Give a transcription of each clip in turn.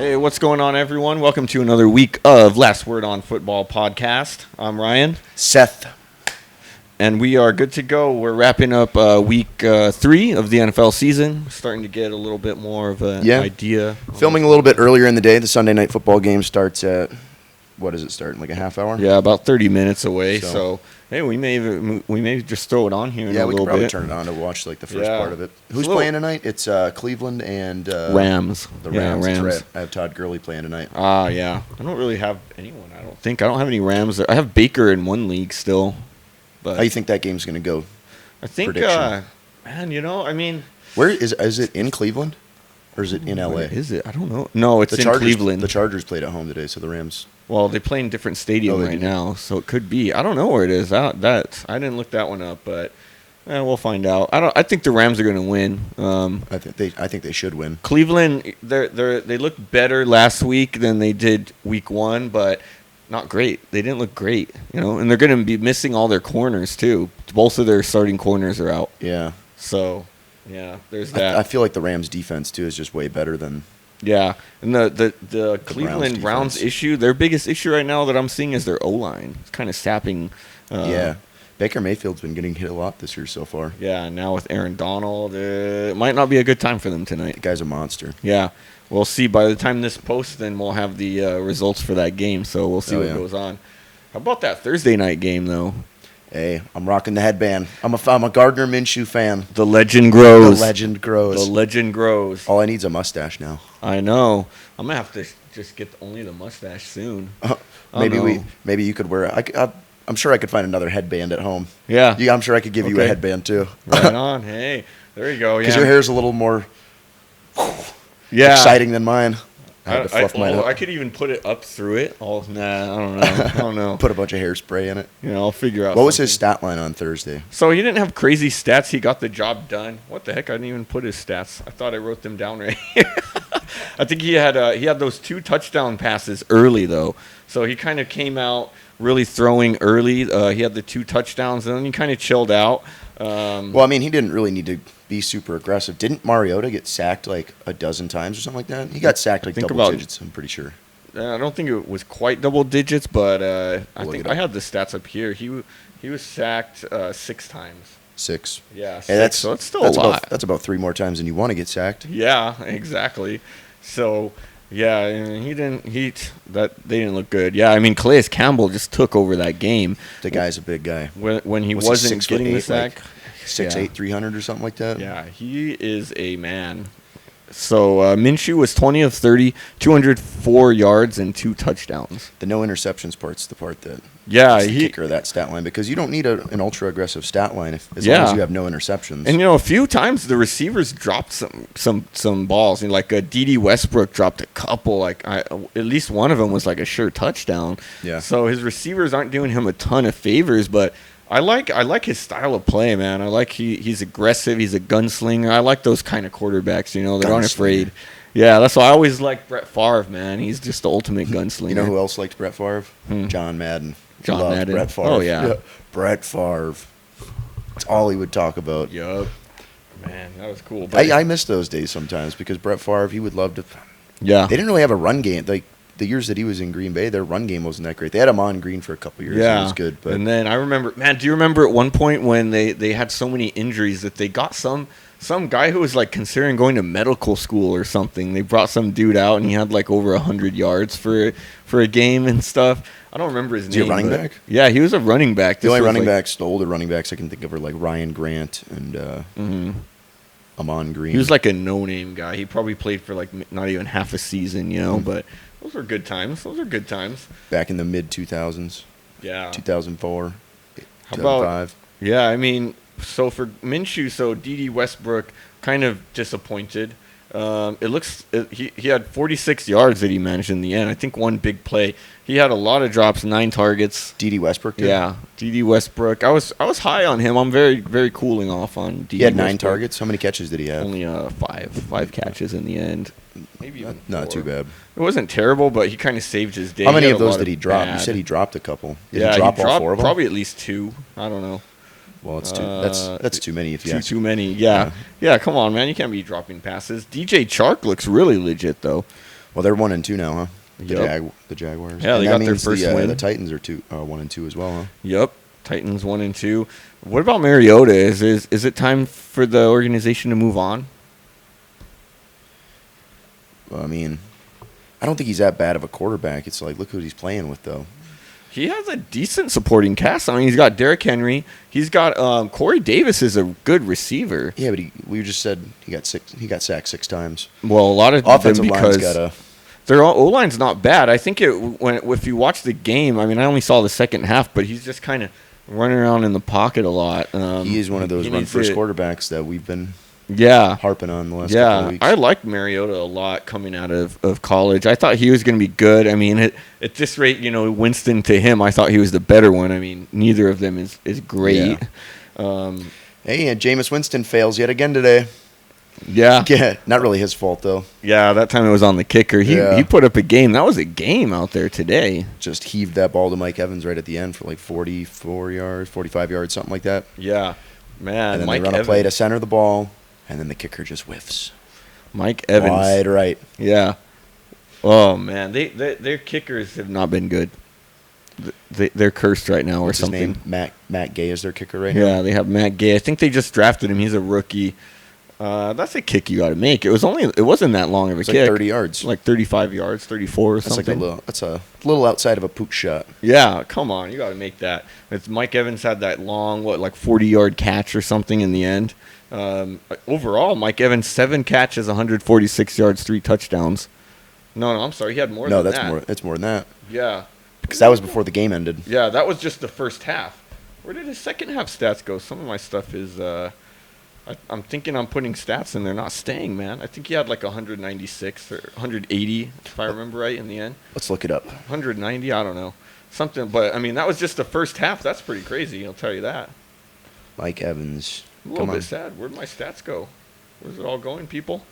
Hey, what's going on, everyone? Welcome to another week of Last Word on Football podcast. I'm Ryan. Seth. And we are good to go. We're wrapping up week 3 of the NFL season. Starting to get a little bit more of an idea. Filming a little bit earlier in the day. The Sunday night football game starts at, what does it start, in like a half hour? Yeah, about 30 minutes away. So hey, we may just throw it on here in a little bit. Yeah, we could probably turn it on to watch like the first part of it. Who's playing tonight? It's Cleveland and Rams. The Rams. Rams. That's right. I have Todd Gurley playing tonight. Yeah. I don't really have anyone. I don't have any Rams. I have Baker in one league still. But how do you think that game's going to go? I think, prediction? Where is it in Cleveland or is it in LA? Where is it? I don't know. No, it's in Cleveland. The Chargers played at home today, so the Rams. Well, they play in different stadium right now, so it could be. I don't know where it is. I didn't look that one up, but we'll find out. I think the Rams are going to win. I think they should win. Cleveland, they looked better last week than they did week 1, but not great. They didn't look great, and they're going to be missing all their corners too. Both of their starting corners are out. Yeah. So, yeah, there's that. I feel like the Rams defense too is just way better than. Yeah, and the Cleveland Browns issue, their biggest issue right now that I'm seeing is their O-line. It's kind of sapping. Baker Mayfield's been getting hit a lot this year so far. Yeah, now with Aaron Donald, it might not be a good time for them tonight. The guy's a monster. Yeah, we'll see. By the time this posts, then we'll have the results for that game, so we'll see what goes on. How about that Thursday night game, though? Hey, I'm rocking the headband. I'm a Gardner Minshew fan. The legend grows. The legend grows. All I need is a mustache now. I know. I'm gonna have to just get only the mustache soon. Maybe you could wear it. I'm sure I could find another headband at home. Yeah. I'm sure I could give you a headband too. Right on. Hey, there you go. Because your hair's a little more exciting than mine. I had to fluff mine up. I could even put it up through it. I don't know. Put a bunch of hairspray in it. I'll figure out. What was his stat line on Thursday? So he didn't have crazy stats. He got the job done. What the heck? I didn't even put his stats. I thought I wrote them down right here. I think he had those 2 touchdown passes early though. So he kind of came out really throwing early. He had the 2 touchdowns, and then he kind of chilled out. He didn't really need to be super aggressive. Didn't Mariota get sacked like a dozen times or something like that? He got sacked like double digits, I'm pretty sure. I don't think it was quite double digits, but I think I had the stats up here. He was sacked 6 times. 6. Yeah, 6. Hey, so it's still a lot. That's about 3 more times than you want to get sacked. Yeah, exactly. So, yeah, they didn't look good. Yeah, I mean, Calais Campbell just took over that game. The guy's a big guy. When he wasn't getting the sack. 6'8", 300 or something like that. Yeah, he is a man. So Minshew was 20 of 30, 204 yards and 2 touchdowns. The no interceptions part's the part that the kicker of that stat line, because you don't need an ultra aggressive stat line as long as you have no interceptions. And a few times the receivers dropped some balls. Like D.D. Westbrook dropped a couple. At least one of them was like a sure touchdown. Yeah. So his receivers aren't doing him a ton of favors, but I like his style of play, man. I like he's aggressive. He's a gunslinger. I like those kind of quarterbacks, that aren't afraid. Yeah, that's why I always like Brett Favre, man. He's just the ultimate gunslinger. You know who else liked Brett Favre? John Madden. John Madden. Brett Favre. Oh, yeah. Brett Favre. That's all he would talk about. Yup. Man, that was cool. I miss those days sometimes because Brett Favre, he would love to. Yeah. They didn't really have a run game. Like, the years that he was in Green Bay, their run game wasn't that great. They had him on Green for a couple years. Yeah. It was good. But. And then I remember, man, do you remember at one point when they had so many injuries that they got some guy who was like considering going to medical school or something? They brought some dude out and he had like over 100 yards for a game and stuff. I don't remember his name. Is he a running back? Yeah, he was a running back. The older running backs I can think of are like Ryan Grant and Amon Green. He was like a no-name guy. He probably played for like not even half a season, but those were good times. Back in the mid-2000s. Yeah. 2004, How 2005. Yeah, I mean, so for Minshew, D.D. Westbrook kind of disappointed. He had 46 yards that he managed in the end. I think one big play. He had a lot of drops, 9 targets. D.D. Westbrook did? Yeah, D.D. Westbrook. I was high on him. I'm very, very cooling off on D.D. He had 9 Westbrook. targets? How many catches did he have? Only 5 catches in the end. Maybe even 4. Not too bad. It wasn't terrible, but he kind of saved his day. How many of those did he drop? You said he dropped a couple. Did he drop all 4 of them? Probably at least 2. I don't know. Well, it's that's too many if you ask. Too many, yeah. Yeah, come on, man. You can't be dropping passes. DJ Chark looks really legit, though. Well, they're 1-2 now, huh? Yep. The Jaguars. Yeah, they got their first win. The Titans are 1-2 as well, huh? Yep. Titans 1-2. What about Mariota? Is it time for the organization to move on? Well, I mean, I don't think he's that bad of a quarterback. It's like, look who he's playing with, though. He has a decent supporting cast. I mean, he's got Derrick Henry. He's got Corey Davis is a good receiver. Yeah, but we just said he got sacked 6 times. Well, a lot of offensive them because line's their O-line's not bad. I think if you watch the game, I mean, I only saw the second half, but he's just kind of running around in the pocket a lot. He is one of those run-first quarterbacks that we've been harping on the last couple of weeks. I like Mariota a lot coming out of college. I thought he was going to be good. I mean, at this rate, Winston to him, I thought he was the better one. I mean, neither of them is great. Yeah. And Jameis Winston fails yet again today. Yeah. Not really his fault, though. Yeah, that time it was on the kicker. He put up a game. That was a game out there today. Just heaved that ball to Mike Evans right at the end for like 44 yards, 45 yards, something like that. Yeah. Man, and then they run a play to center the ball, and then the kicker just whiffs. Mike Evans. Wide right. Yeah. Oh, man. Their kickers have not been good. They're cursed right now or What's something. His name? Matt Gay is their kicker right now? Yeah, they have Matt Gay. I think they just drafted him. He's a rookie. That's a kick you got to make. It wasn't that long of a kick. Like 30 yards. Like 35 yards, 34 or something. That's a little outside of a pooch shot. Yeah, come on. You got to make that. Mike Evans had that long, 40-yard catch or something in the end. Overall, Mike Evans, 7 catches, 146 yards, 3 touchdowns. No, I'm sorry. He had more than that. No, that's more than that. Yeah. Because that was before the game ended. Yeah, that was just the first half. Where did his second half stats go? Some of my stuff is... I'm thinking I'm putting stats and they're not staying, man. I think he had like 196 or 180, if I remember right, in the end. Let's look it up. 190, I don't know. Something, but, I mean, that was just the first half. That's pretty crazy, I'll tell you that. Mike Evans. A little bit sad. Where'd my stats go? Where's it all going, people?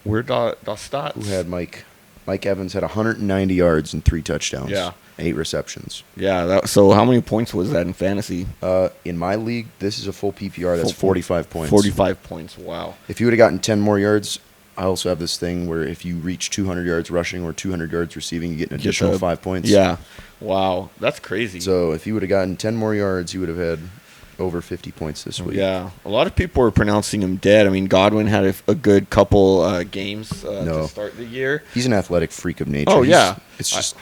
Where'd the stats? Who had Mike? Mike Evans had 190 yards and 3 touchdowns. Yeah. 8 receptions. Yeah. So how many points was that in fantasy? In my league, this is a full PPR. That's 45 points. 45 points. Wow. If you would have gotten 10 more yards, I also have this thing where if you reach 200 yards rushing or 200 yards receiving, you get an additional 5 points. Yeah. Wow. That's crazy. So if you would have gotten 10 more yards, you would have had over 50 points this week. Yeah. A lot of people were pronouncing him dead. I mean, Godwin had a good couple games to start the year. He's an athletic freak of nature. Oh, yeah. It's just...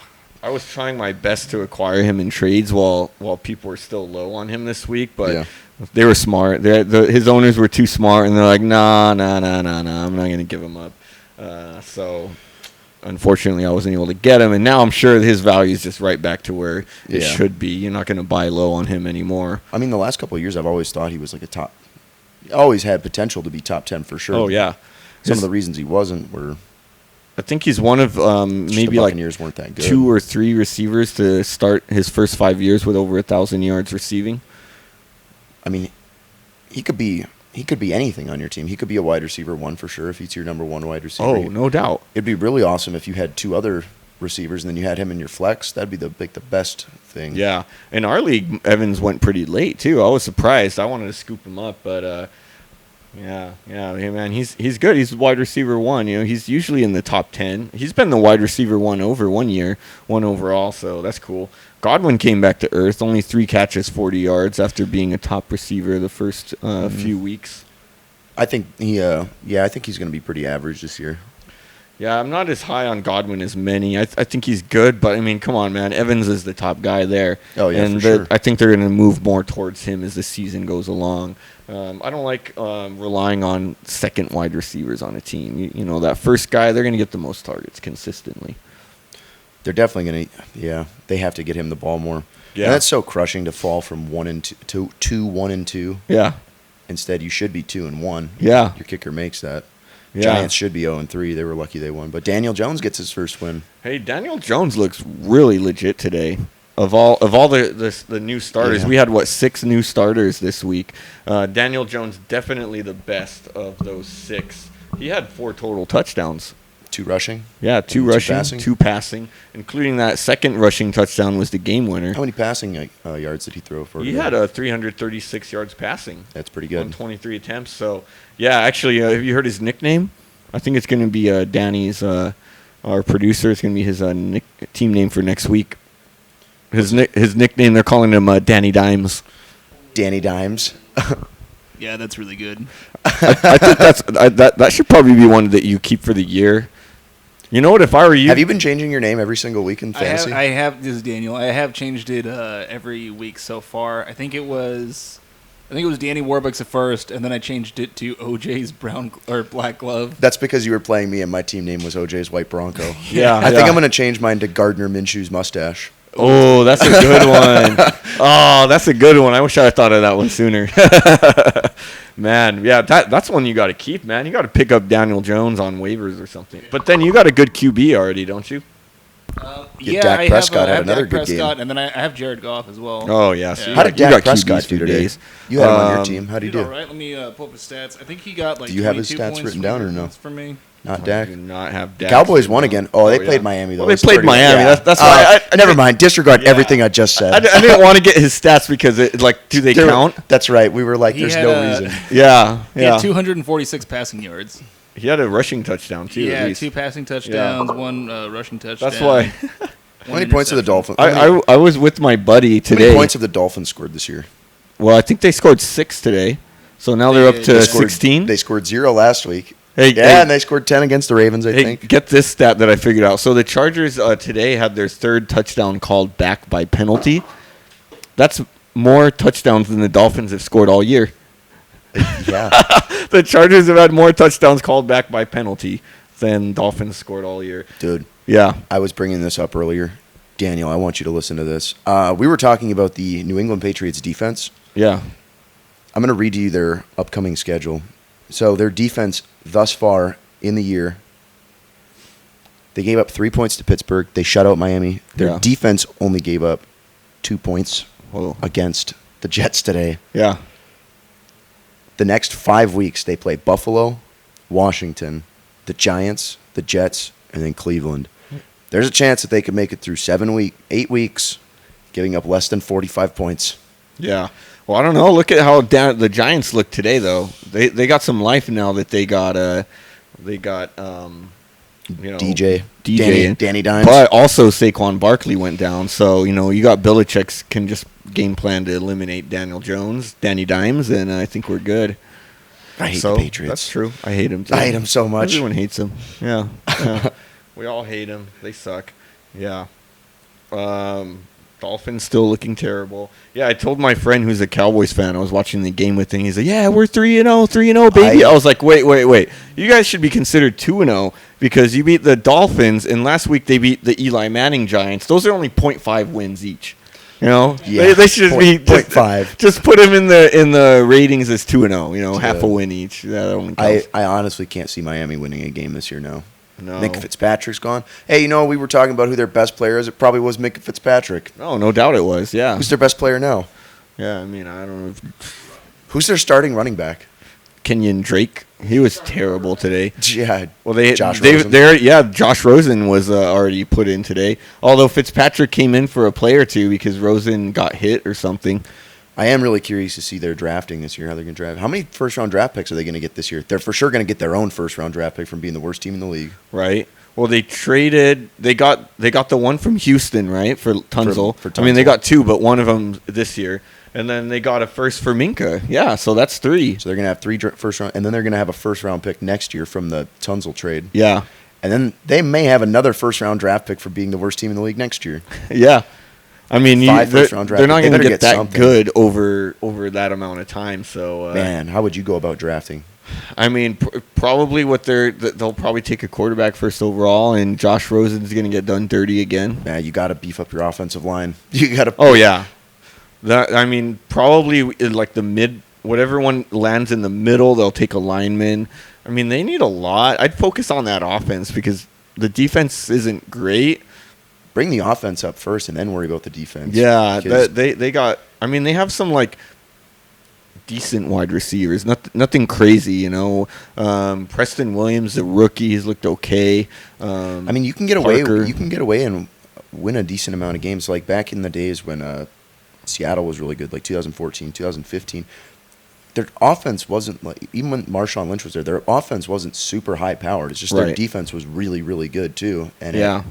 I was trying my best to acquire him in trades while people were still low on him this week, but they were smart. His owners were too smart, and they're like, nah, I'm not going to give him up. So, unfortunately, I wasn't able to get him, and now I'm sure his value is just right back to where it should be. You're not going to buy low on him anymore. I mean, the last couple of years, I've always thought he was like always had potential to be top 10 for sure. Oh, yeah. Some of the reasons he wasn't were... I think he's one of maybe like weren't that good. 2 or 3 receivers to start his first 5 years with over 1,000 yards receiving. I mean, he could be anything on your team. He could be a wide receiver 1 for sure if he's your number 1 wide receiver. Oh, no doubt. It'd be really awesome if you had 2 other receivers and then you had him in your flex. That'd be the best thing. Yeah. In our league, Evans went pretty late too. I was surprised. I wanted to scoop him up, but yeah, hey man, he's good. He's wide receiver 1. He's usually in the top 10. He's been the wide receiver 1 over 1 year, 1 overall. So that's cool. Godwin came back to earth. Only 3 catches, 40 yards after being a top receiver the first few weeks. I think I think he's going to be pretty average this year. Yeah, I'm not as high on Godwin as many. I think he's good, but I mean, come on, man. Evans is the top guy there. Oh yeah, and for sure. I think they're going to move more towards him as the season goes along. I don't like relying on second wide receivers on a team. You know, that first guy, they're going to get the most targets consistently. They're definitely going to, they have to get him the ball more. Yeah. And that's so crushing to fall from 1-2 to 1-2. Yeah. Instead, you should be 2-1. Yeah. Your kicker makes that. Yeah. Giants should be 0-3. They were lucky they won. But Daniel Jones gets his first win. Hey, Daniel Jones looks really legit today. Of all the new starters, we had 6 new starters this week. Daniel Jones definitely the best of those 6. He had 4 total touchdowns. 2 rushing? Yeah, 2 rushing, 2 passing, including that second rushing touchdown was the game winner. How many passing yards did he throw for? He had 336 yards passing. That's pretty good. On 23 attempts. So, yeah, actually, have you heard his nickname? I think it's going to be Danny's Our producer is going to be his team name for next week. His nickname, they're calling him Danny Dimes. Danny Dimes. Yeah, that's really good. I think that should probably be one that you keep for the year. You know what? If I were you, have you been changing your name every single week in fantasy? I have. This is Daniel. I have changed it every week so far. I think it was Danny Warbucks at first, and then I changed it to OJ's brown or black glove. That's because you were playing me, and my team name was OJ's white Bronco. Yeah, I think I'm going to change mine to Gardner Minshew's mustache. Oh, that's a good one. Oh, that's a good one. I wish I had thought of that one sooner. Man, yeah, that's one you got to keep, man. You got to pick up Daniel Jones on waivers or something. But then you got a good QB already, don't you? Dak Prescott had another good game. And then I have Jared Goff as well. Oh, yeah. So how did Dak Prescott do today? You had him on your team. How did he do? All right. Let me pull up his stats. I think he got like. Do you have his stats written down or no? For me. Not Dak. I do not have Dak. Cowboys won again. Oh, they played Miami though. Well, they played Miami. Yeah. That's why. Never mind. Disregard everything I just said. I didn't want to get his stats because do they count? That's right. We were like, there's no reason. Yeah. He had 246 passing yards. He had a rushing touchdown too. Yeah, 2 passing touchdowns, 1 rushing touchdown. That's why. How many points have the Dolphins? I was with my buddy today. How many points have the Dolphins scored this year? Well, I think they scored 6 today, so now they're up to 16. They scored 0 last week. Hey, and they scored 10 against the Ravens, I think. Get this stat that I figured out. So the Chargers today had their 3rd touchdown called back by penalty. That's more touchdowns than the Dolphins have scored all year. Yeah. The Chargers have had more touchdowns called back by penalty than Dolphins scored all year. Dude. Yeah. I was bringing this up earlier. Daniel, I want you to listen to this. We were talking about the New England Patriots defense. Yeah. I'm going to read you their upcoming schedule. So their defense thus far in the year, they gave up 3 points to Pittsburgh. They shut out Miami. Their defense only gave up 2 points against the Jets today. Yeah. The next 5 weeks, they play Buffalo, Washington, the Giants, the Jets, and then Cleveland. There's a chance that they could make it through 8 weeks, giving up less than 45 points. Yeah. Well, I don't know. Look at how the Giants look today, though. They got some life now that they got DJ Danny Dimes. But also Saquon Barkley went down, so you got Belichick can just game plan to eliminate Daniel Jones, Danny Dimes, and I think we're good. I hate the Patriots. That's true. I hate him too. I hate him so much. Everyone hates him. Yeah. We all hate him. They suck. Yeah. Dolphins still looking terrible. Yeah, I told my friend who's a Cowboys fan, I was watching the game with him. He's like, yeah, we're 3-0, baby. I was like, wait. You guys should be considered 2-0 because you beat the Dolphins, and last week they beat the Eli Manning Giants. Those are only 0.5 wins each. Yeah, they should be 0.5. Just put them in the ratings as 2-0. Half a win each. That only counts. I honestly can't see Miami winning a game this year. No. No. Minka Fitzpatrick's gone. Hey, we were talking about who their best player is. It probably was Minka Fitzpatrick. Oh, no doubt it was. Yeah. Who's their best player now? Yeah, I mean, I don't know. Who's their starting running back? Kenyon Drake. He was terrible today. Yeah. Well, Josh Rosen was already put in today. Although Fitzpatrick came in for a play or two because Rosen got hit or something. I am really curious to see their drafting this year, how they're going to draft. How many first-round draft picks are they going to get this year? They're for sure going to get their own first-round draft pick from being the worst team in the league. Right. Well, they got the one from Houston, right, for Tunzel. For Tunzel. I mean, they got 2, but one of them this year. And then they got a first for Minka. Yeah, so that's 3. So they're going to have 3 first-round, and then they're going to have a first-round pick next year from the Tunzel trade. Yeah. And then they may have another first-round draft pick for being the worst team in the league next year. Yeah. I mean, they're not going to get that something good over that amount of time. So, man, how would you go about drafting? I mean, probably they'll probably take a quarterback first overall, and Josh Rosen's going to get done dirty again. Man, you got to beef up your offensive line. You got to. Oh yeah, probably in like the mid, whatever one lands in the middle, they'll take a lineman. I mean, they need a lot. I'd focus on that offense because the defense isn't great. Bring the offense up first and then worry about the defense. Yeah, they got. I mean, they have some like decent wide receivers. Nothing crazy, Preston Williams, the rookie, he's looked okay. I mean, you can get away. You can get away and win a decent amount of games. Like back in the days when Seattle was really good, like 2014, 2015. their offense wasn't like, even when Marshawn Lynch was there, their offense wasn't super high powered. It's just their defense was really, really good too, and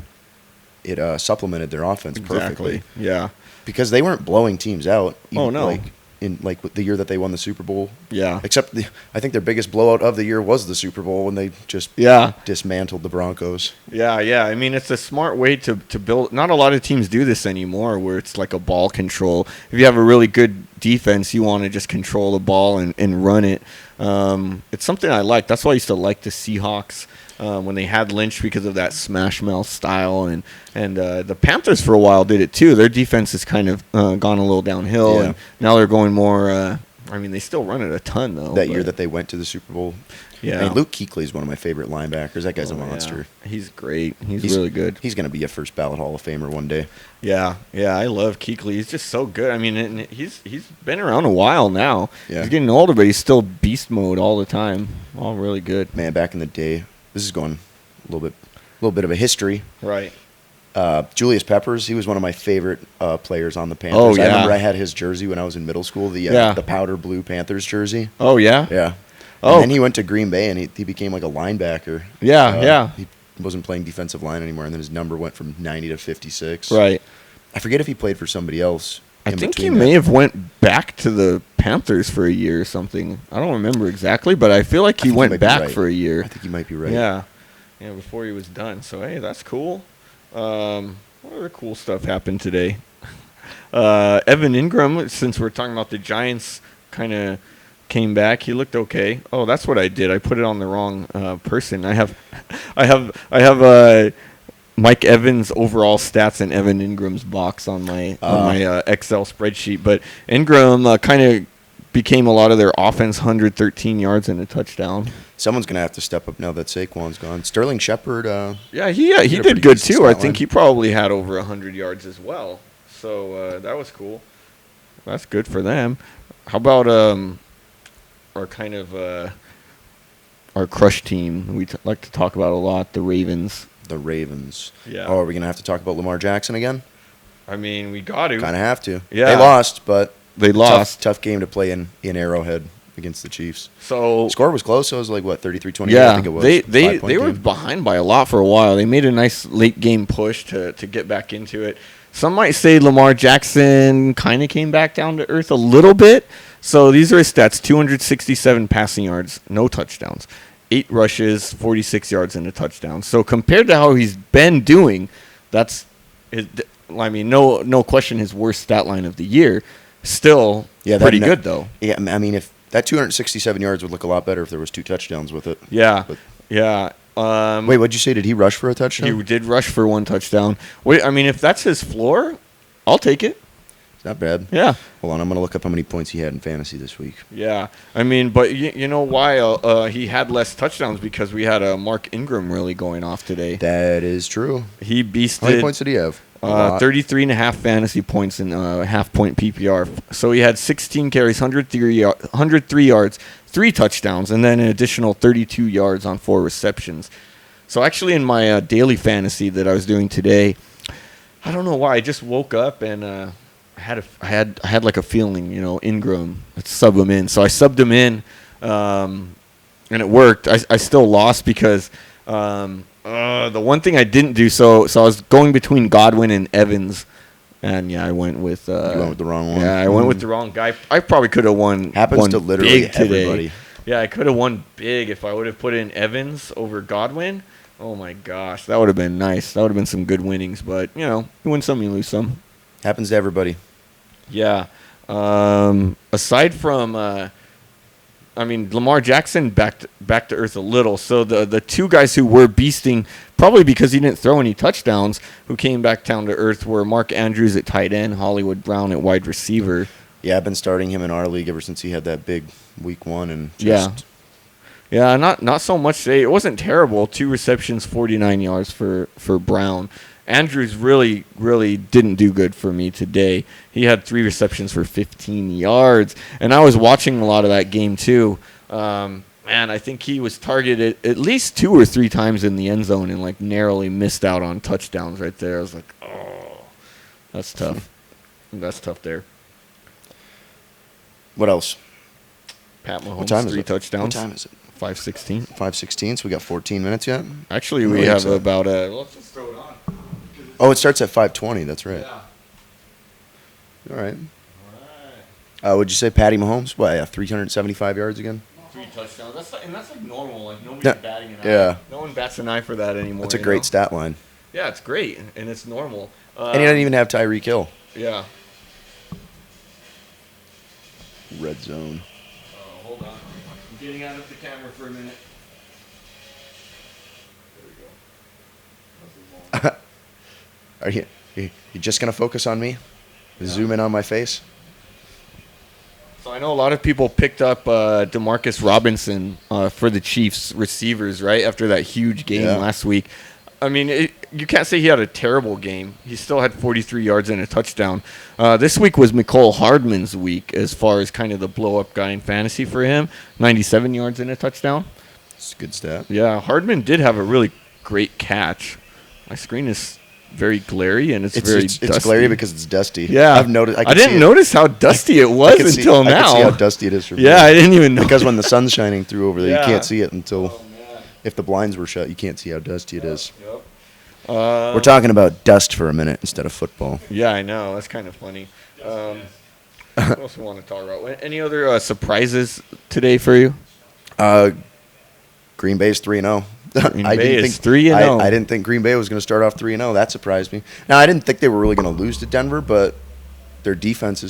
it supplemented their offense perfectly. Yeah, because they weren't blowing teams out. Oh no. In like the year that they won the Super Bowl. Yeah. Except I think their biggest blowout of the year was the Super Bowl when they just dismantled the Broncos. Yeah. I mean, it's a smart way to build. Not a lot of teams do this anymore where it's like a ball control. If you have a really good defense, you want to just control the ball and run it. It's something I like. That's why I used to like the Seahawks. When they had Lynch because of that smash mouth style, and the Panthers for a while did it too. Their defense has kind of gone a little downhill, and now they're going more. I mean, they still run it a ton though. That year that they went to the Super Bowl, I mean, Luke Kuechly is one of my favorite linebackers. That guy's a monster. Yeah. He's great. He's really good. He's going to be a first ballot Hall of Famer one day. Yeah, I love Kuechly. He's just so good. I mean, he's been around a while now. Yeah. He's getting older, but he's still beast mode all the time. All really good. Man, back in the day. This is going a little bit of a history. Right. Julius Peppers, he was one of my favorite players on the Panthers. Oh, yeah. I remember I had his jersey when I was in middle school, the powder blue Panthers jersey. Oh, yeah? Yeah. Oh. And then he went to Green Bay, and he became like a linebacker. Yeah. He wasn't playing defensive line anymore, and then his number went from 90 to 56. Right. I forget if he played for somebody else. I think he may have went back to the Panthers for a year or something. I don't remember exactly, but I feel like he went back for a year. I think you might be right. Yeah, before he was done. So, hey, that's cool. What other cool stuff happened today? Evan Ingram, since we're talking about the Giants, kind of came back. He looked okay. Oh, that's what I did. I put it on the wrong person. I have Mike Evans' overall stats and Evan Ingram's box on my Excel spreadsheet. But Ingram kind of became a lot of their offense, 113 yards and a touchdown. Someone's going to have to step up now that Saquon's gone. Sterling Shepard. He did good too. I think he probably had over 100 yards as well. So that was cool. That's good for them. How about our kind of our crush team we like to talk about a lot, the Ravens. The Ravens. Yeah. Oh, are we going to have to talk about Lamar Jackson again? I mean, we got to. Kind of have to. Yeah. They lost, but they lost. Tough game to play in Arrowhead against the Chiefs. So score was close. So it was like what 33-28. Yeah, I think it was. They were behind by a lot for a while. They made a nice late game push to get back into it. Some might say Lamar Jackson kind of came back down to earth a little bit. So these are his stats: 267 passing yards, no touchdowns. 8 rushes, 46 yards, and a touchdown. So compared to how he's been doing, that's, no question, his worst stat line of the year. Still pretty good, though. Yeah, I mean, if that 267 yards would look a lot better if there was 2 touchdowns with it. Yeah, wait, what'd you say? Did he rush for a touchdown? He did rush for 1 touchdown. Wait, I mean, if that's his floor, I'll take it. It's not bad. Yeah. Hold on, I'm going to look up how many points he had in fantasy this week. Yeah. I mean, but you know why he had less touchdowns? Because we had Mark Ingram really going off today. That is true. He beasted. How many points did he have? 33.5 fantasy points in half-point PPR. So he had 16 carries, 103 yards, 3 touchdowns, and then an additional 32 yards on 4 receptions. So actually in my daily fantasy that I was doing today, I don't know why, I just woke up and I had like a feeling, Ingram, let's sub him in. So I subbed him in, and it worked. I still lost because the one thing I didn't do, so I was going between Godwin and Evans, and I went with you went with the wrong one. Yeah, I went with the wrong guy. I probably could have won. Happens to literally big today. Everybody. Yeah, I could have won big if I would have put in Evans over Godwin. Oh my gosh, that would have been nice. That would have been some good winnings, but you win some, you lose some. Happens to everybody. Yeah. Aside from, Lamar Jackson back to earth a little. So the 2 guys who were beasting, probably because he didn't throw any touchdowns, who came back down to earth were Mark Andrews at tight end, Hollywood Brown at wide receiver. Yeah, I've been starting him in our league ever since he had that big week 1, and Yeah, not so much today. It wasn't terrible. 2 receptions, 49 yards for Brown. Andrews really, really didn't do good for me today. He had 3 receptions for 15 yards. And I was watching a lot of that game, too. I think he was targeted at least 2 or 3 times in the end zone and, narrowly missed out on touchdowns right there. I was like, oh, that's tough. That's tough there. What else? Pat Mahomes, What time is 3 it? touchdowns. What time is it? 5:16. 5:16. So we got 14 minutes yet. Actually, we have about let's just throw it on. Oh, it starts at 5:20. That's right. Yeah. All right. Would you say Patty Mahomes? What? Yeah, 375 yards again. 3 touchdowns. That's like normal. Like nobody's batting an eye. Yeah. No one bats an eye for that anymore. That's a great stat line. Yeah, it's great and it's normal. And he doesn't even have Tyreek Hill. Yeah. Red zone. Hold on. I'm getting out of the camera for a minute. There we go. Are you just gonna focus on me? Zoom in on my face. So I know a lot of people picked up Demarcus Robinson for the Chiefs receivers, right, after that huge game last week. I mean, you can't say he had a terrible game. He still had 43 yards and a touchdown. This week was Mecole Hardman's week as far as kind of the blow-up guy in fantasy for him. 97 yards and a touchdown. It's a good stat. Yeah, Hardman did have a really great catch. My screen is very glary and it's very dusty. It's glary because it's dusty. Yeah. I've noticed. I didn't notice how dusty it was until now. I can see how dusty it is for me. Yeah, I didn't even know. Because when the sun's shining through over there, you can't see it until... Oh, man. If the blinds were shut, you can't see how dusty it is. Yep. We're talking about dust for a minute instead of football. Yeah, I know. That's kind of funny. What else we want to talk about? Any other surprises today for you? Green Bay's 3-0. Green Bay is 3-0. I didn't think Green Bay was going to start off 3-0. That surprised me. Now, I didn't think they were really going to lose to Denver, but their defense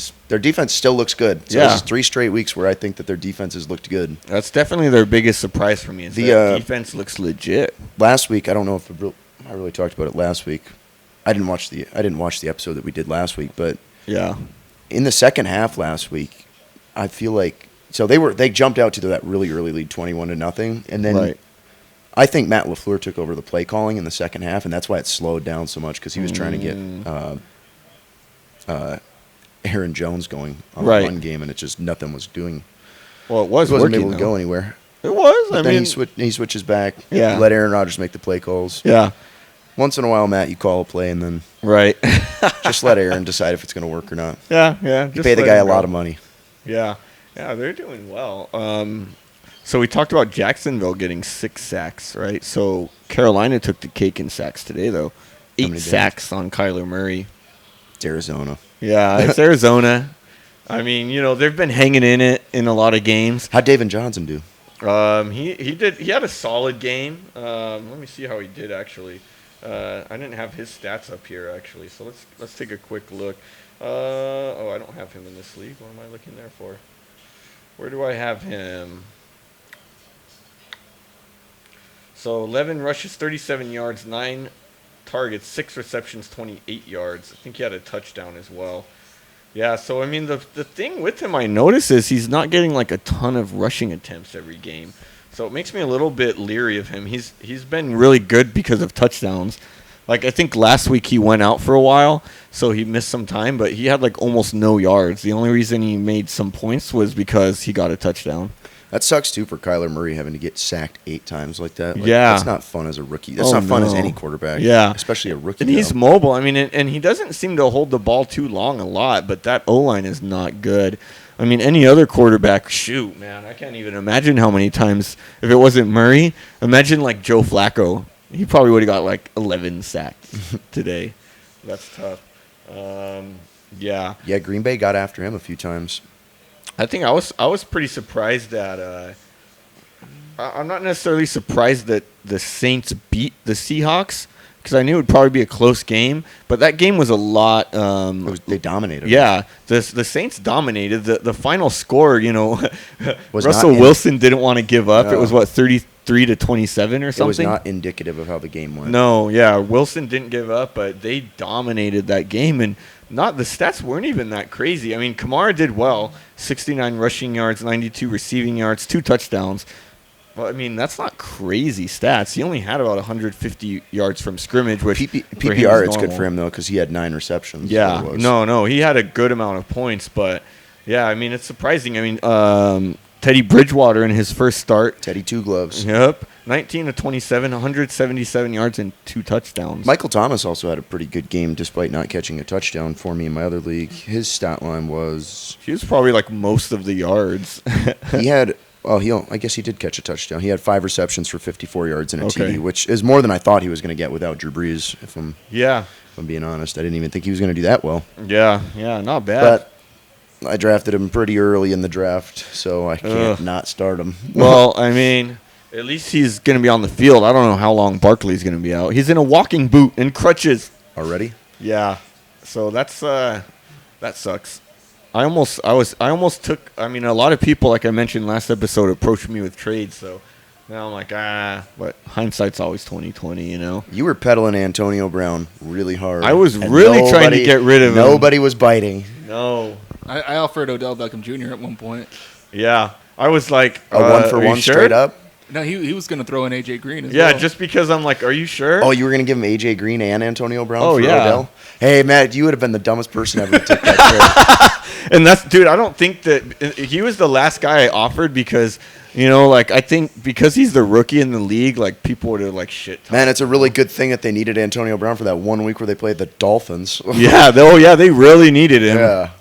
still looks good. So this is 3 straight weeks where I think that their defenses looked good. That's definitely their biggest surprise for me. Is their defense looks legit. Last week, I don't know if I really talked about it last week. I didn't watch the episode that we did last week, but yeah, in the second half last week, I feel like they jumped out to that really early lead, 21-0, and then I think Matt LaFleur took over the play calling in the second half, and that's why it slowed down so much because he was trying to get Aaron Jones going on the run game, and it just nothing was doing. Well, it wasn't working, able to go anywhere. It was. But then he switches back. Yeah. Let Aaron Rodgers make the play calls. Yeah. Once in a while, Matt, you call a play and then just let Aaron decide if it's going to work or not. Yeah, yeah. You pay the guy a lot of money. Yeah, yeah, they're doing well. So we talked about Jacksonville getting 6 sacks, right? So Carolina took the cake in sacks today, though. 8 sacks on Kyler Murray. It's Arizona. Yeah, it's Arizona. I mean, they've been hanging in it in a lot of games. How'd David Johnson do? He had a solid game. Let me see how he did actually. I didn't have his stats up here actually, so let's take a quick look. I don't have him in this league. What am I looking there for? Where do I have him? So 11 rushes, 37 yards, 9 targets, 6 receptions, 28 yards. I think he had a touchdown as well. Yeah, so I mean the thing with him I notice is he's not getting like a ton of rushing attempts every game. So it makes me a little bit leery of him. He's been really good because of touchdowns. Like I think last week he went out for a while, so he missed some time, but he had like almost no yards. The only reason he made some points was because he got a touchdown. That sucks too for Kyler Murray having to get sacked 8 times like that. Yeah, that's not fun as a rookie. That's not fun as any quarterback. Yeah, especially a rookie. And he's mobile. I mean, and he doesn't seem to hold the ball too long a lot. But that O-line is not good. I mean, any other quarterback, shoot, man, I can't even imagine how many times. If it wasn't Murray, imagine like Joe Flacco. He probably would have got like 11 sacks today. That's tough. Yeah. Yeah, Green Bay got after him a few times. I think I was pretty surprised that I'm not necessarily surprised that the Saints beat the Seahawks because I knew it would probably be a close game, but that game was a lot. They dominated. Yeah, the Saints dominated. The final score, Russell Wilson didn't want to give up. No. It was 33-27 or something. It was not indicative of how the game went. No, yeah, Wilson didn't give up, but they dominated that game and. The stats weren't even that crazy. I mean, Kamara did well, 69 rushing yards, 92 receiving yards, 2 touchdowns. Well, I mean, that's not crazy stats. He only had about 150 yards from scrimmage, which PPR, it's good for him, though, because he had 9 receptions. Yeah, no, he had a good amount of points. But, yeah, I mean, it's surprising. I mean, Teddy Bridgewater in his first start. Teddy Two Gloves. Yep. 19 to 27, 177 yards and 2 touchdowns. Michael Thomas also had a pretty good game despite not catching a touchdown for me in my other league. His stat line was... He was probably like most of the yards. He had... I guess he did catch a touchdown. He had 5 receptions for 54 yards and a TD, which is more than I thought he was going to get without Drew Brees, if I'm being honest. I didn't even think he was going to do that well. Yeah, not bad. But I drafted him pretty early in the draft, so I can't not start him. Well, I mean, at least he's going to be on the field. I don't know how long Barkley's going to be out. He's in a walking boot and crutches. Already? Yeah. So that sucks. I almost took. I mean, a lot of people, like I mentioned last episode, approached me with trades. So now I'm like, but hindsight's always 20/20, you know. You were peddling Antonio Brown really hard. I was really trying to get rid of him. Nobody was biting. No. I offered Odell Beckham Jr. at one point. Yeah, I was like, a 1-for-1 straight up. No, he was going to throw in AJ Green as well. Yeah, just because I'm like, are you sure? Oh, you were going to give him AJ Green and Antonio Brown for yeah. Odell? Hey, Matt, you would have been the dumbest person ever to take that trade. And dude, I don't think that he was the last guy I offered because, you know, like I think because he's the rookie in the league, like people would have like shit. Man, it's a really good thing that they needed Antonio Brown for that 1 week where they played the Dolphins. Yeah, they really needed him. Yeah.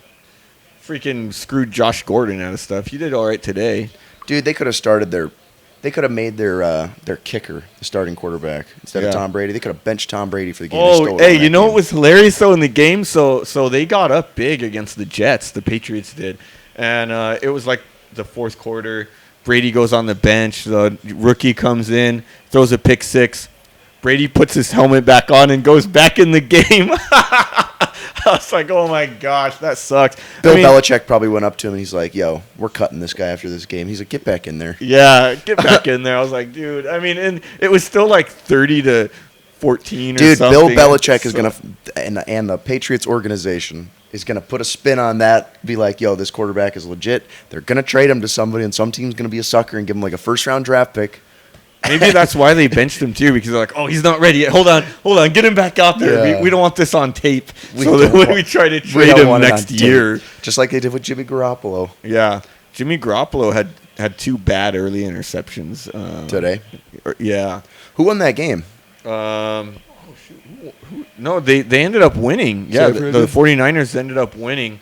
Freaking screwed Josh Gordon out of stuff. He did all right today. Dude, they could have made their kicker the starting quarterback instead of Tom Brady. They could have benched Tom Brady for the game. Oh, hey, you know what was hilarious though in the game? So they got up big against the Jets. The Patriots did, and it was like the fourth quarter. Brady goes on the bench. The rookie comes in, throws a pick six. Brady puts his helmet back on and goes back in the game. I was like, oh my gosh, that sucks. Bill Belichick probably went up to him and he's like, yo, we're cutting this guy after this game. He's like, get back in there. Yeah, get back in there. I was like, dude. I mean, and it was still like 30-14 or dude, something. Bill Belichick is going to, and the Patriots organization is going to put a spin on that, be like, yo, this quarterback is legit. They're going to trade him to somebody, and some team's going to be a sucker and give him like a first-round draft pick. Maybe that's why they benched him too, because they're like, oh, he's not ready yet. Hold on, get him back out there. Yeah. We don't want this on tape. So that when we try to trade him next year. Just like they did with Jimmy Garoppolo. Yeah. Jimmy Garoppolo had 2 bad early interceptions. Today? Yeah. Who won that game? No, they ended up winning. Yeah, the 49ers ended up winning.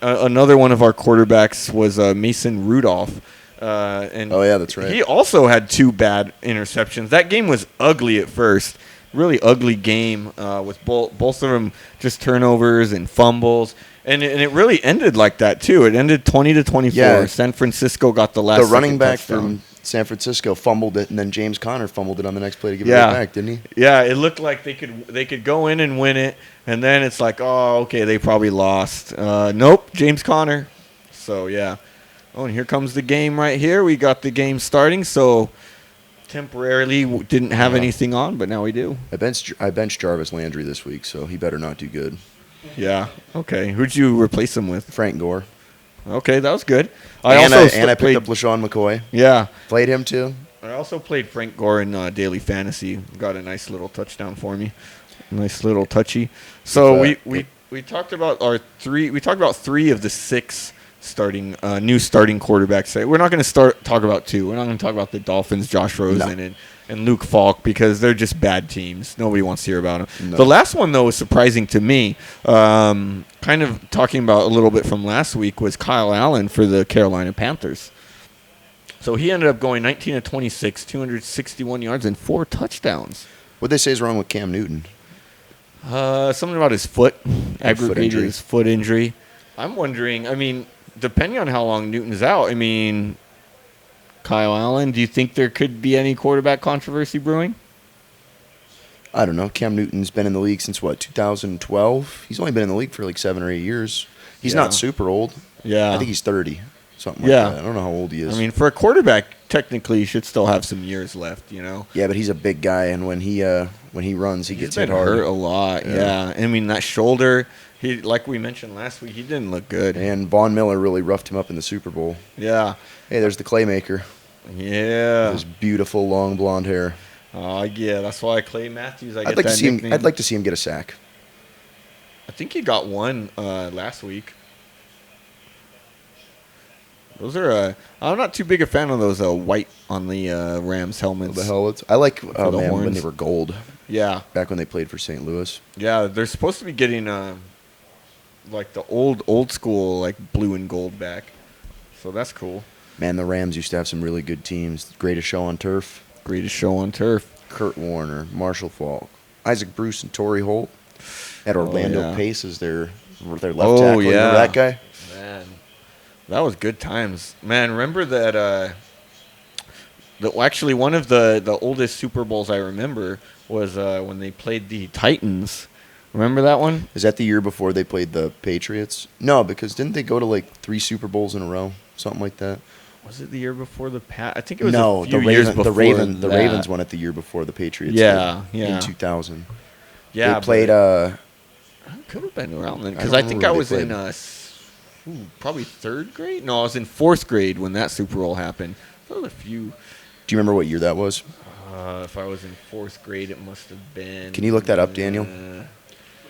Another one of our quarterbacks was Mason Rudolph. That's right. He also had 2 bad interceptions. That game was ugly at first. Really ugly game with both of them just turnovers and fumbles. And it really ended like that, too. It ended 20-24. Yeah. San Francisco got the last The running back touchdown. from San Francisco fumbled it, and then James Conner fumbled it on the next play to give it back, didn't he? Yeah, it looked like they could go in and win it, and then it's like, oh, okay, they probably lost. Nope, James Conner. So, yeah. Oh, and here comes the game right here. We got the game starting, so temporarily didn't have anything on, but now we do. I benched Jarvis Landry this week, so he better not do good. Yeah. Okay. Who'd you replace him with? Frank Gore. Okay, that was good. I picked up LaShawn McCoy. Yeah. Played him too. I also played Frank Gore in Daily Fantasy. Got a nice little touchdown for me. Nice little touchy. So we talked about about 3 of the 6 starting new starting quarterbacks. We're not going to talk about 2. We're not going to talk about the Dolphins, Josh Rosen and Luke Falk, because they're just bad teams. Nobody wants to hear about them. No. The last one, though, was surprising to me. Kind of talking about a little bit from last week was Kyle Allen for the Carolina Panthers. So he ended up going 19-26, 261 yards and 4 touchdowns. What'd they say is wrong with Cam Newton? Something about his foot. Aggravated his foot injury. I'm wondering, I mean, depending on how long Newton's out, I mean, Kyle Allen, do you think there could be any quarterback controversy brewing? I don't know. Cam Newton's been in the league since, 2012? He's only been in the league for like 7 or 8 years. He's not super old. Yeah. I think he's 30, something like that. I don't know how old he is. I mean, for a quarterback, technically, he should still have some years left, you know? Yeah, but he's a big guy, and when he runs, he gets hit hard. Hurt a lot, yeah. I mean, that shoulder, he, like we mentioned last week, he didn't look good. And Von Miller really roughed him up in the Super Bowl. Yeah. Hey, there's the Claymaker. Yeah. His beautiful, long blonde hair. Oh, yeah, that's why Clay Matthews, I'd like to see him get a sack. I think he got one last week. Those are. I'm not too big a fan of those white on the Rams helmets. The helmets. I like the when they were gold. Yeah. Back when they played for St. Louis. Yeah, they're supposed to be getting like the old school like blue and gold back. So that's cool. Man, the Rams used to have some really good teams. Greatest show on turf. Greatest show on turf. Kurt Warner, Marshall Faulk, Isaac Bruce, and Torrey Holt. Had Orlando Pace as their left tackle. Yeah. Remember that guy? Man, that was good times. Man, remember that? Actually, one of the oldest Super Bowls I remember was when they played the Titans. Remember that one? Is that the year before they played the Patriots? No, because didn't they go to like 3 Super Bowls in a row? Something like that. Was it the year before the I think it was no, a few years before the Ravens won it the year before the Patriots. Yeah, did, in 2000. Yeah, they played. Could have been around then because I think I was in probably 3rd grade. No, I was in 4th grade when that Super Bowl happened. There were a few. Do you remember what year that was? If I was in 4th grade, it must have been. Can you look that up, Daniel?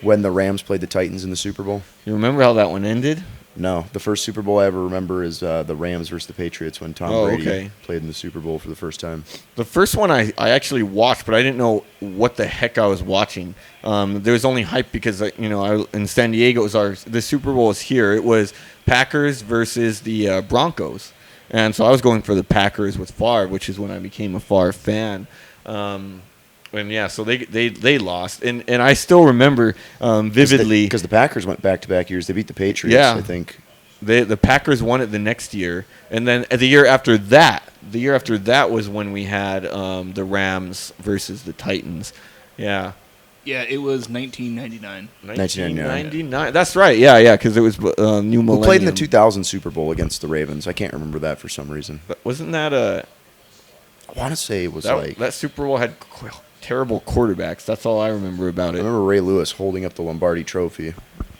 When the Rams played the Titans in the Super Bowl? You remember how that one ended? No, the first Super Bowl I ever remember is the Rams versus the Patriots when Tom Brady played in the Super Bowl for the first time. The first one I actually watched, but I didn't know what the heck I was watching. There was only hype because in San Diego the Super Bowl was here. It was Packers versus the Broncos, and so I was going for the Packers with Favre, which is when I became a Favre fan. So they lost, and I still remember vividly because the Packers went back-to-back years. They beat the Patriots, I think. The Packers won it the next year, and then the year after that was when we had the Rams versus the Titans. Yeah. Yeah, it was 1999. 1999. That's right. Yeah, because it was new millennium. Who played in the 2000 Super Bowl against the Ravens? I can't remember that for some reason. But wasn't that a? I want to say it was that Super Bowl had terrible quarterbacks. That's all I remember about it. I remember Ray Lewis holding up the Lombardi Trophy.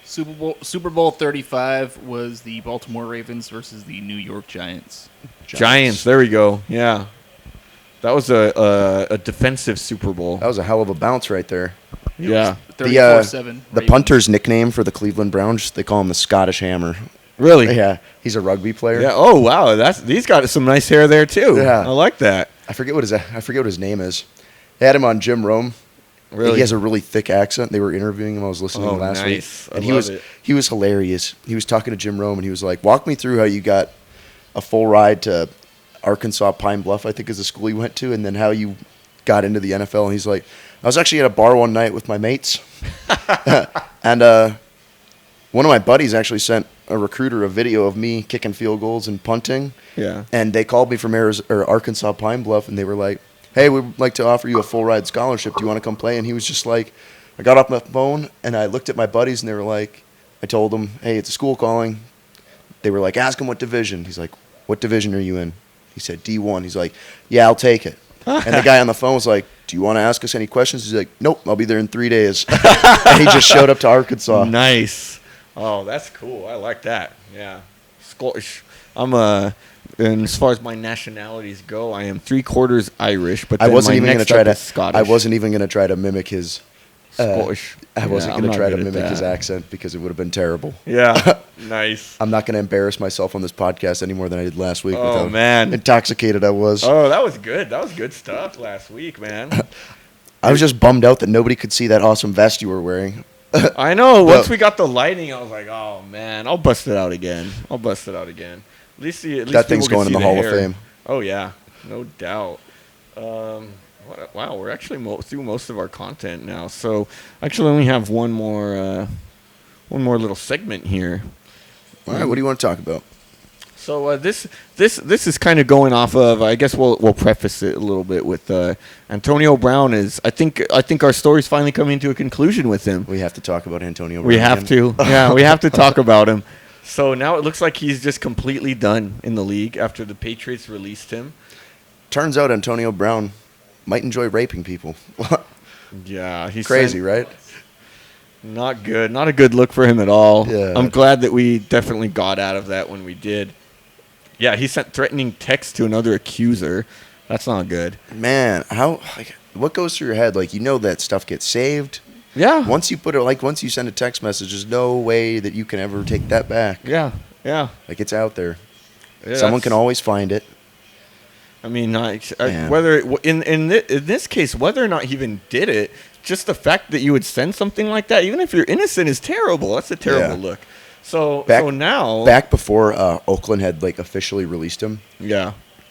Super Bowl 35 was the Baltimore Ravens versus the New York Giants. Giants. There we go. Yeah, that was a defensive Super Bowl. That was a hell of a bounce right there. Yeah. 34-7. The punter's nickname for the Cleveland Browns, they call him the Scottish Hammer. Really? Yeah. He's a rugby player. Yeah. Oh wow, he's got some nice hair there too. Yeah. I like that. I forget what his name is. They had him on Jim Rome. Really? He has a really thick accent. They were interviewing him. I was listening last week. And he was hilarious. He was talking to Jim Rome, and he was like, walk me through how you got a full ride to Arkansas Pine Bluff, I think is the school he went to, and then how you got into the NFL. And he's like, I was actually at a bar one night with my mates, and one of my buddies actually sent a recruiter a video of me kicking field goals and punting. Yeah. And they called me from Arkansas Pine Bluff, and they were like, hey, we'd like to offer you a full ride scholarship. Do you want to come play? And he was just like, I got off my phone, and I looked at my buddies, and they were like, I told them, hey, it's a school calling. They were like, ask him what division. He's like, what division are you in? He said, D1. He's like, yeah, I'll take it. And the guy on the phone was like, do you want to ask us any questions? He's like, nope, I'll be there in 3 days. And he just showed up to Arkansas. Nice. Oh, that's cool. I like that. Yeah. Scottish. And as far as my nationalities go, I am 3/4 Irish, but I wasn't even going to try to Scottish. I wasn't even going to try to mimic his Scottish. I wasn't going to try to mimic his accent because it would have been terrible. Yeah. Nice. I'm not going to embarrass myself on this podcast any more than I did last week. Oh, with how man. intoxicated I was. Oh, that was good. That was good stuff last week, man. I was just bummed out that nobody could see that awesome vest you were wearing. I know. Once we got the lighting, I was like, oh, man, I'll bust it out again. At least that thing's going in the Hall of Fame. Oh, yeah. No doubt. Wow, we're actually through most of our content now. So, actually, only have one more little segment here. All right, what do you want to talk about? So this is kind of going off of. I guess we'll preface it a little bit with Antonio Brown is. I think our story's finally coming to a conclusion with him. We have to talk about Antonio Brown. We have to. Yeah, we have to talk about him. So now it looks like he's just completely done in the league after the Patriots released him. Turns out Antonio Brown might enjoy raping people. Yeah, he's crazy, right? Not good. Not a good look for him at all. Yeah. I'm glad that we definitely got out of that when we did. Yeah, he sent threatening texts to another accuser. That's not good. Man, what goes through your head? Like, that stuff gets saved. Yeah. Once you send a text message, there's no way that you can ever take that back. Yeah. Like, it's out there. Yeah, Someone can always find it. I mean, whether in this case, whether or not he even did it, just the fact that you would send something like that, even if you're innocent, is terrible. That's a terrible look. So now, back before Oakland had like officially released him,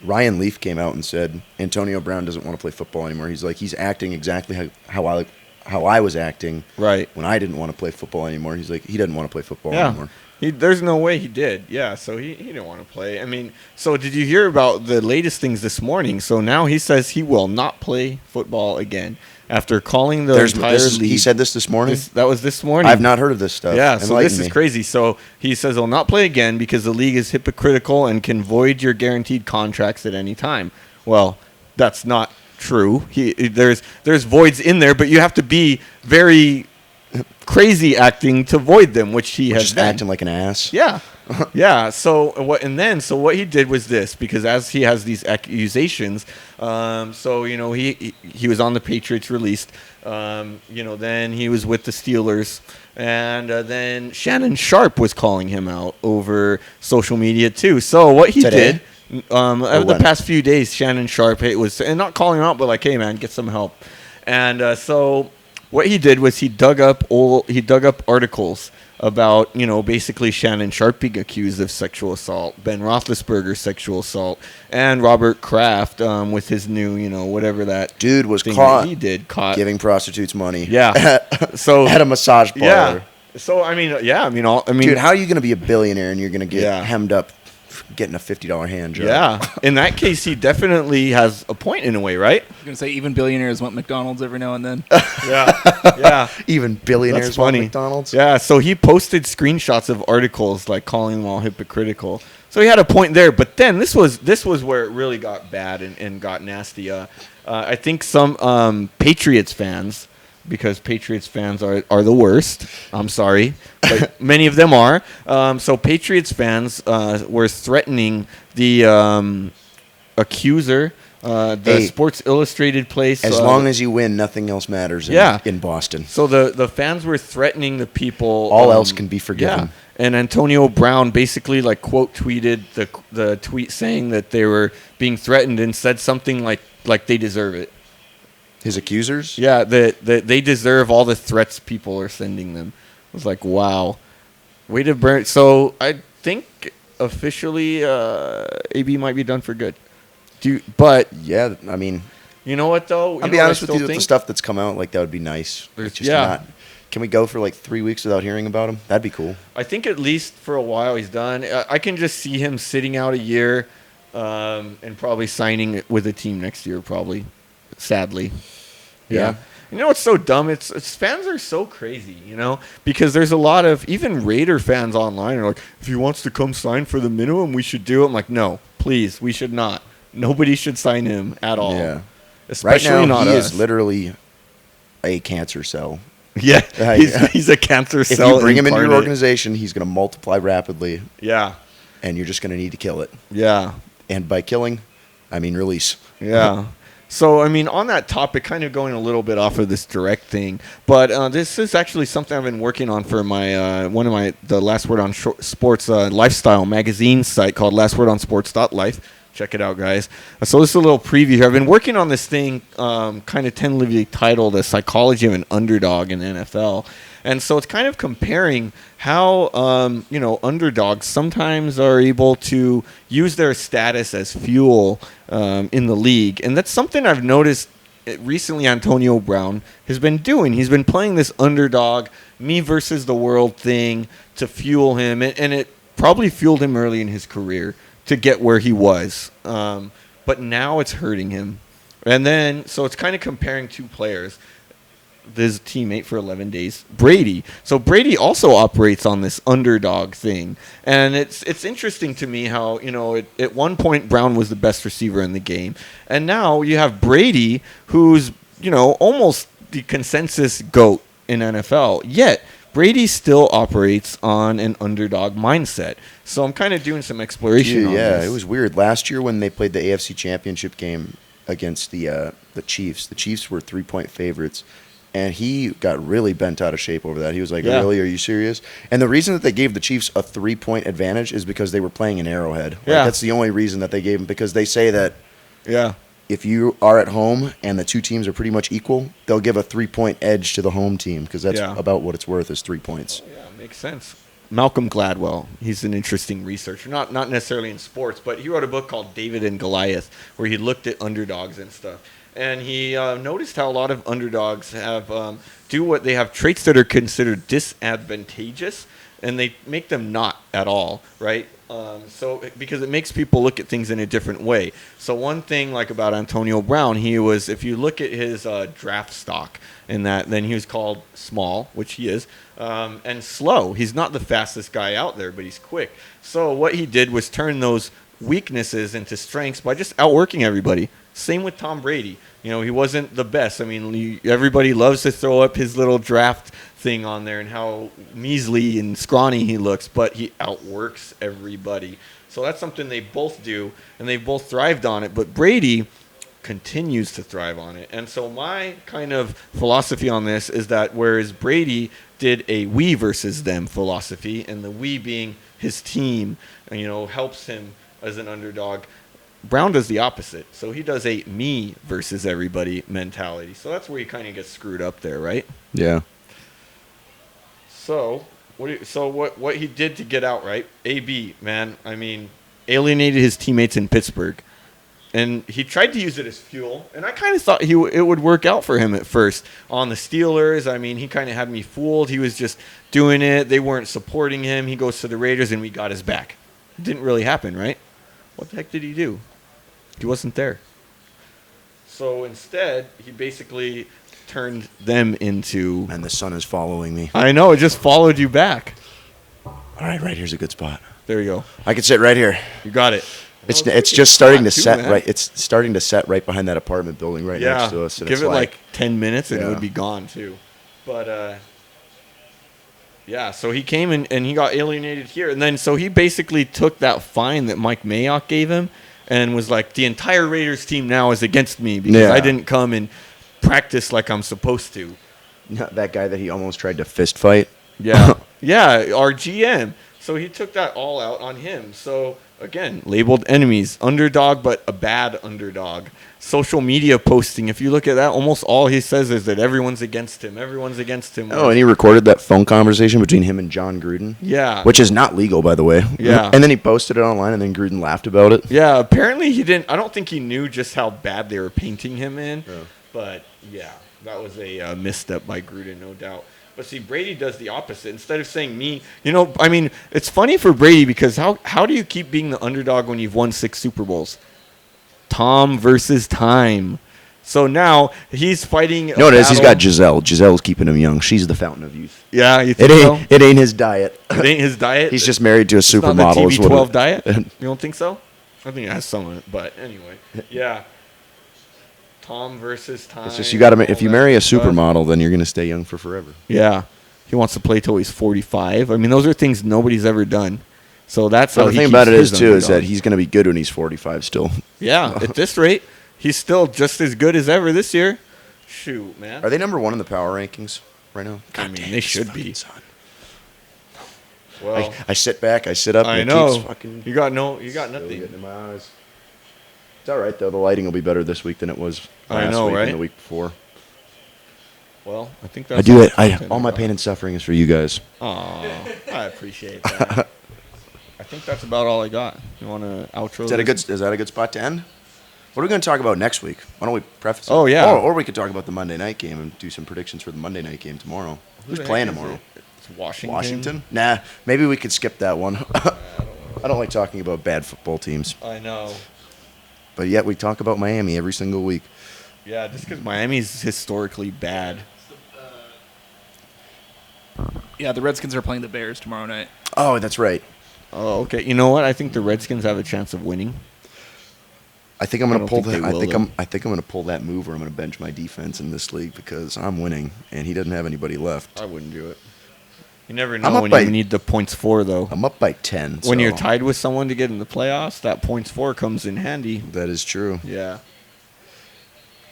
Ryan Leaf came out and said Antonio Brown doesn't want to play football anymore. He's acting exactly how I was acting when I didn't want to play football anymore. He's like, he doesn't want to play football anymore. There's no way he did. Yeah, so he didn't want to play. I mean, so did you hear about the latest things this morning? So now he says he will not play football again after calling the entire league. He said this morning? That was this morning. I've not heard of this stuff. Yeah, so this is crazy. So he says he'll not play again because the league is hypocritical and can void your guaranteed contracts at any time. Well, that's not true. There's voids in there, but you have to be very crazy acting to void them, which he has been. Acting like an ass. Yeah. Yeah. So what he did was this, because as he has these accusations, he was on the Patriots released, then he was with the Steelers, and then Shannon Sharp was calling him out over social media too. So what he did over the past few days, Shannon Sharp was, and not calling him out, but like, hey man, get some help. And so what he did was he dug up articles about, basically Shannon Sharp being accused of sexual assault, Ben Roethlisberger's sexual assault, and Robert Kraft with his new, whatever that dude was caught giving prostitutes money. Yeah. So at a massage parlor. Yeah. So dude, how are you going to be a billionaire and you're going to get hemmed up getting a $50 hand job? Yeah. In that case, he definitely has a point in a way, right? You're going to say even billionaires want McDonald's every now and then? Yeah. Even billionaires want McDonald's? Yeah, so he posted screenshots of articles like calling them all hypocritical. So he had a point there, but then this was where it really got bad and got nasty. I think some Patriots fans, because Patriots fans are the worst. I'm sorry, but many of them are. So Patriots fans were threatening the accuser, Sports Illustrated place. As long as you win, nothing else matters in Boston. So the fans were threatening the people. All else can be forgiven. Yeah. And Antonio Brown basically quote tweeted the tweet saying that they were being threatened and said something like they deserve it. His accusers? Yeah, that they deserve all the threats people are sending them. I was like, wow. Way to burn. So I think officially AB might be done for good. Yeah, I mean. You know what, though? I'll be honest with you, with the stuff that's come out, that would be nice. Can we go for 3 weeks without hearing about him? That'd be cool. I think at least for a while he's done. I can just see him sitting out a year and probably signing with a team next year, probably. Sadly. Yeah. You know what's so dumb? It's fans are so crazy, because there's a lot of, even Raider fans online are like, if he wants to come sign for the minimum, we should do it. I'm like, no, please, we should not. Nobody should sign him at all. Yeah. Especially right now, not he us. is literally a cancer cell. Yeah, he's a cancer cell. If you bring him into your organization, he's going to multiply rapidly. Yeah. And you're just going to need to kill it. Yeah. And by killing, I mean release. Yeah. So, on that topic, kind of going a little bit off of this direct thing, but this is actually something I've been working on for my the Last Word on Sports lifestyle magazine site called lastwordonsports.life. Check it out, guys. So this is a little preview here. I've been working on this thing kind of tentatively titled "The Psychology of an Underdog in the NFL." And so it's kind of comparing how, underdogs sometimes are able to use their status as fuel in the league. And that's something I've noticed recently Antonio Brown has been doing. He's been playing this underdog, me versus the world thing to fuel him. And it probably fueled him early in his career to get where he was. But now it's hurting him. And then, so it's kind of comparing two players. His teammate for 11 days, Brady. So Brady also operates on this underdog thing. And it's interesting to me how, at one point Brown was the best receiver in the game. And now you have Brady, who's, almost the consensus GOAT in NFL. Yet Brady still operates on an underdog mindset. So I'm kind of doing some exploration on this. It was weird. Last year when they played the AFC Championship game against the Chiefs, the Chiefs were 3-point favorites. And he got really bent out of shape over that. He was like, really, are you serious? And the reason that they gave the Chiefs a 3-point advantage is because they were playing in Arrowhead. That's the only reason that they gave them, because they say that if you are at home and the two teams are pretty much equal, they'll give a 3-point edge to the home team, because that's about what it's worth, is 3 points. Yeah, makes sense. Malcolm Gladwell, he's an interesting researcher, not necessarily in sports, but he wrote a book called David and Goliath, where he looked at underdogs and stuff. And he noticed how a lot of underdogs have they have traits that are considered disadvantageous, and they make them not at all, right? Because it makes people look at things in a different way. So one thing like about Antonio Brown, if you look at his draft stock, then he was called small, which he is, and slow. He's not the fastest guy out there, but he's quick. So what he did was turn those weaknesses into strengths by just outworking everybody. Same with Tom Brady. He wasn't the best. I mean, everybody loves to throw up his little draft thing on there and how measly and scrawny he looks, but he outworks everybody. So that's something they both do, and they both thrived on it. But Brady continues to thrive on it. And so my kind of philosophy on this is that whereas Brady did a we versus them philosophy, and the we being his team, helps him as an underdog, Brown does the opposite. So he does a me versus everybody mentality. So that's where he kind of gets screwed up there, right? Yeah. So what he did to get out, right? AB, man, I mean, alienated his teammates in Pittsburgh. And he tried to use it as fuel. And I kind of thought it would work out for him at first. On the Steelers, I mean, he kind of had me fooled. He was just doing it. They weren't supporting him. He goes to the Raiders, and we got his back. It didn't really happen, right? What the heck did he do? He wasn't there. So instead, he basically turned them into... And the sun is following me. I know, it just followed you back. All right, right here's a good spot. There you go. I can sit right here. You got it. It's just starting to set right. It's starting to set right behind that apartment building right next to us. And give it like 10 minutes and it would be gone too. But so he came and he got alienated here, and then so he basically took that fine that Mike Mayock gave him and was like, the entire Raiders team now is against me because I didn't come and practice like I'm supposed to. That guy that he almost tried to fist fight. Yeah, our GM. So he took that all out on him. So again, labeled enemies, underdog, but a bad underdog. Social media posting, if you look at that, almost all he says is that everyone's against him. Everyone's against him. Oh, and he recorded that phone conversation between him and John Gruden. Yeah. Which is not legal, by the way. Yeah. And then he posted it online, and then Gruden laughed about it. Yeah, apparently he didn't. I don't think he knew just how bad they were painting him in. Yeah. But, yeah, that was a misstep by Gruden, no doubt. But see, Brady does the opposite. Instead of saying me, I mean, it's funny for Brady because how do you keep being the underdog when you've won 6 Super Bowls? Tom versus time. So now he's fighting. No, it is. He's got Giselle. Giselle's keeping him young. She's the fountain of youth. Yeah, you think so? It ain't his diet. It ain't his diet? He's just married to a supermodel. Not the TB12 diet? You don't think so? I think it has some of it. But anyway, yeah. Tom versus time. It's just if you marry a supermodel, then you're going to stay young for forever. Yeah. He wants to play till he's 45. I mean, those are things nobody's ever done. So that's how the thing about it is that he's going to be good when he's 45 still. Yeah, at this rate, he's still just as good as ever this year. Shoot, man. Are they number 1 in the power rankings right now? I mean, they should be. Son. Well, I sit back, I sit up, I and know. It keeps you got nothing. Getting in my eyes. It's all right though. The lighting will be better this week than it was last week and the week before. Well, I think that's all my pain and suffering is for you guys. Aw, I appreciate that. I think that's about all I got. You want to outro? Is that a good spot to end? What are we going to talk about next week? Why don't we preface it? Oh, yeah. Or we could talk about the Monday night game and do some predictions for the Monday night game tomorrow. Who's playing tomorrow? It's Washington. Washington? Nah, maybe we could skip that one. I don't like talking about bad football teams. I know. But yet we talk about Miami every single week. Yeah, just because Miami's historically bad. Yeah, the Redskins are playing the Bears tomorrow night. Oh, that's right. Oh, okay. You know what? I think the Redskins have a chance of winning. I think I'm going to pull that. I think I'm going to pull that move where I'm going to bench my defense in this league because I'm winning and he doesn't have anybody left. I wouldn't do it. You never know when you need the points for, though. I'm up by 10. When you're tied with someone to get in the playoffs, that points for comes in handy. That is true. Yeah.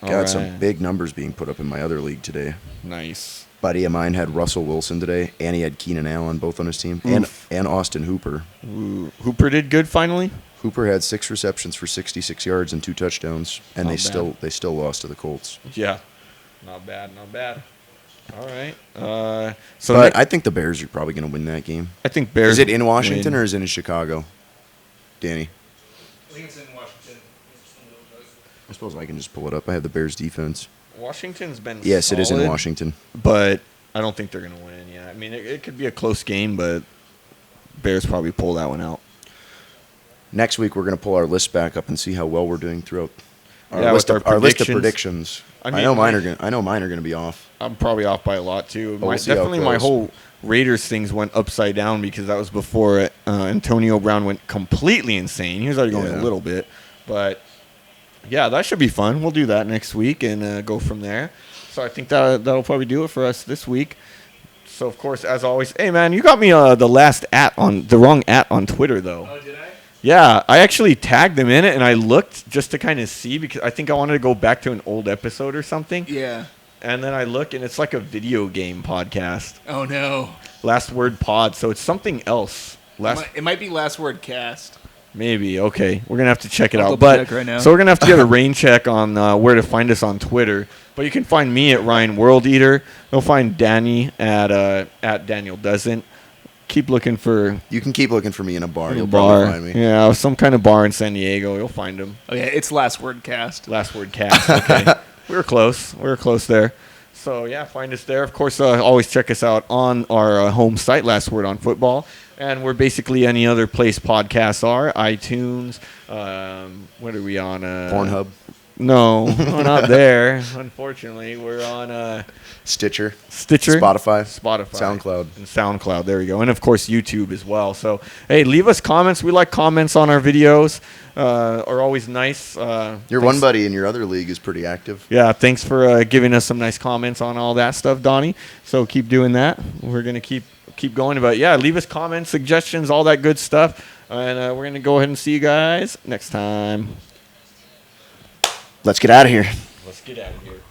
Got some big numbers being put up in my other league today. Nice. Buddy of mine had Russell Wilson today, and he had Keenan Allen both on his team, and Austin Hooper. Ooh. Hooper did good finally? Hooper had 6 receptions for 66 yards and 2 touchdowns, and they still lost to the Colts. Yeah. Not bad. All right. But I think the Bears are probably going to win that game. I think Bears. Is it in Washington or is it in Chicago? Danny? I think it's in Washington. I suppose I can just pull it up. I have the Bears defense. Washington's been Yes, solid, it is in Washington. But I don't think they're going to win. Yeah, I mean, it could be a close game, but Bears probably pull that one out. Next week, we're going to pull our list back up and see how well we're doing throughout our list of predictions. I know mine are going to be off. I'm probably off by a lot too. We'll Definitely, my whole Raiders things went upside down because that was before Antonio Brown went completely insane. He was already going a little bit, but yeah, that should be fun. We'll do that next week and go from there. So I think that'll probably do it for us this week. So of course, as always, hey man, you got me the wrong @ on Twitter though. Oh, did I? Yeah, I actually tagged them in it, and I looked just to kind of see because I think I wanted to go back to an old episode or something. Yeah. And then I look, and it's like a video game podcast. Oh, no. Last Word Pod, so it's something else. It might be Last Word Cast. Maybe. Okay, we're gonna have to check it out. Check right now. So we're gonna have to get a rain check on where to find us on Twitter. But you can find me at Ryan World Eater. You'll find Danny at Daniel Doesn't. You can keep looking for me in a bar. You'll probably find me. Yeah, some kind of bar in San Diego. You'll find him. Oh yeah, it's Last Word Cast. Last Word Cast. Okay, we were close. there. So yeah, find us there. Of course, always check us out on our home site, Last Word on Football, and we're basically any other place podcasts are. iTunes. What are we on? Pornhub. No, we're not there. Unfortunately, we're on Stitcher, Spotify, SoundCloud. There we go, and of course YouTube as well. So hey, leave us comments. We like comments on our videos. Are always nice. Your one buddy in your other league is pretty active. Yeah, thanks for giving us some nice comments on all that stuff, Donnie. So keep doing that. We're gonna keep going. But yeah, leave us comments, suggestions, all that good stuff, and we're gonna go ahead and see you guys next time. Let's get out of here. Let's get out of here.